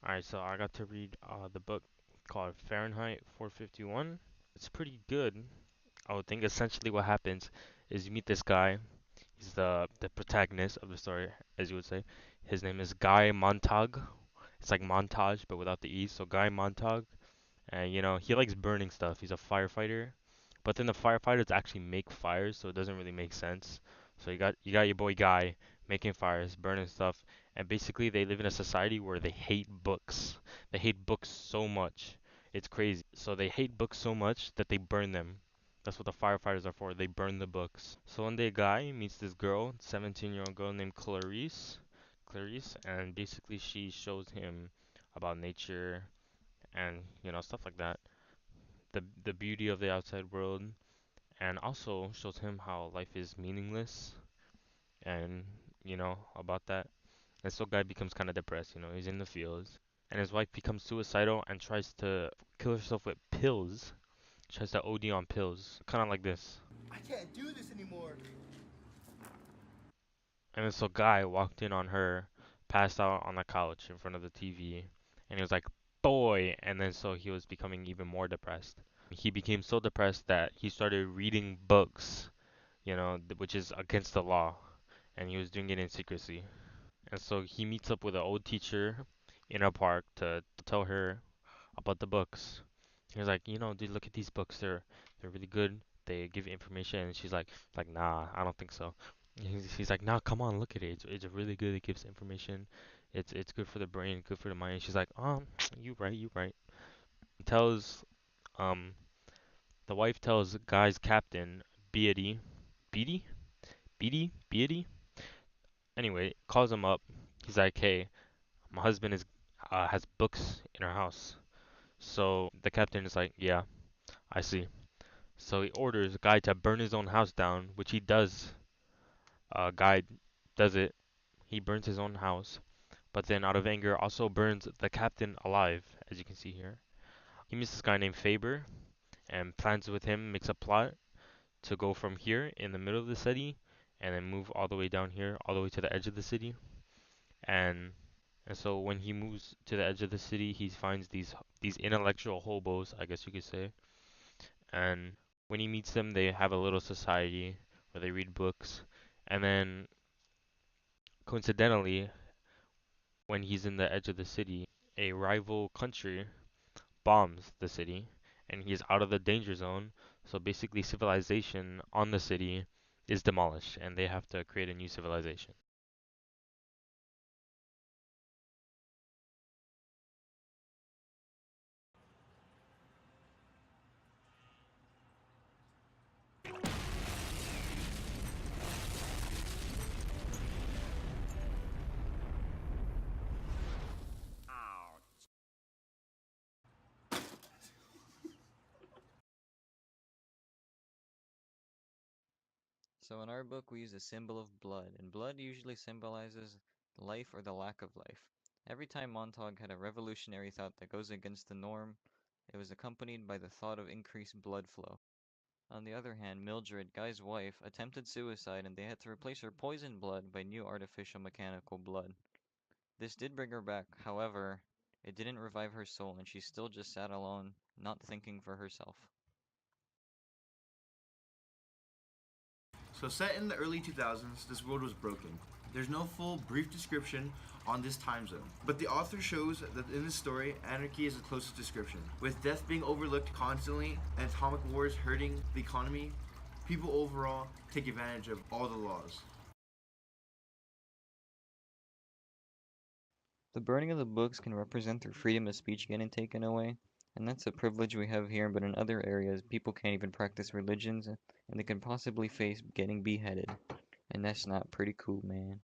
Alright, so I got to read the book called Fahrenheit 451. It's pretty good. I would think essentially what happens is you meet this guy. He's the protagonist of the story, as you would say. His name is Guy Montag. It's like montage, but without the E. So Guy Montag, and he likes burning stuff. He's a firefighter, but then the firefighters actually make fires, so it doesn't really make sense. So you got your boy Guy making fires, burning stuff, and basically they live in a society where they hate books. They hate books so much. It's crazy. So they hate books so much that they burn them. That's what the firefighters are for. They burn the books. So one day, Guy meets this girl, 17-year-old girl named Clarice, and basically she shows him about nature and stuff like that, the beauty of the outside world, and also shows him how life is meaningless, and about that. And so Guy becomes kind of depressed. He's in the fields, and his wife becomes suicidal and tries to kill herself with pills. Tries to OD on pills, kind of like this. I can't do this anymore. And then so Guy walked in on her, passed out on the couch in front of the TV, and he was like, "Boy!" And then so he was becoming even more depressed. He became so depressed that he started reading books, which is against the law, and he was doing it in secrecy. And so he meets up with an old teacher in a park to tell her about the books. He was like, dude, look at these books. They're really good. They give you information. And she's like, nah, I don't think so. He's like, nah, come on, look at it. It's really good. It gives information. It's good for the brain, good for the mind. She's like, you right, you right. Tells um the wife tells Guy's captain, Beatty, Beatty, Beatty. Anyway, calls him up. He's like, hey, my husband is has books in our house. So the captain is like, yeah, I see. So he orders Guy to burn his own house down, which he does. Guy does it. He burns his own house, but then out of anger also burns the captain alive, as you can see here. He meets this guy named Faber and plans with him, makes a plot to go from here in the middle of the city and then move all the way down here, all the way to the edge of the city. And and so when he moves to the edge of the city, he finds these intellectual hobos, I guess you could say. And when he meets them, they have a little society where they read books. And then coincidentally, when he's in the edge of the city, a rival country bombs the city and he's out of the danger zone. So basically, civilization on the city is demolished and they have to create a new civilization. So in our book, we use a symbol of blood, and blood usually symbolizes life or the lack of life. Every time Montauk had a revolutionary thought that goes against the norm, it was accompanied by the thought of increased blood flow. On the other hand, Mildred, Guy's wife, attempted suicide and they had to replace her poisoned blood by new artificial mechanical blood. This did bring her back, however, it didn't revive her soul and she still just sat alone, not thinking for herself. So, set in the early 2000s, this world was broken. There's no full, brief description on this time zone, but the author shows that in this story, anarchy is the closest description. With death being overlooked constantly and atomic wars hurting the economy, people overall take advantage of all the laws. The burning of the books can represent their freedom of speech getting taken away, and that's a privilege we have here, but in other areas, people can't even practice religions, and they can possibly face getting beheaded. And that's not pretty cool, man.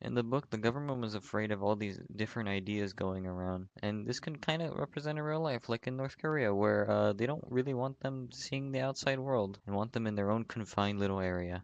In the book, the government was afraid of all these different ideas going around, and this can kind of represent in real life, like in North Korea, where they don't really want them seeing the outside world and want them in their own confined little area.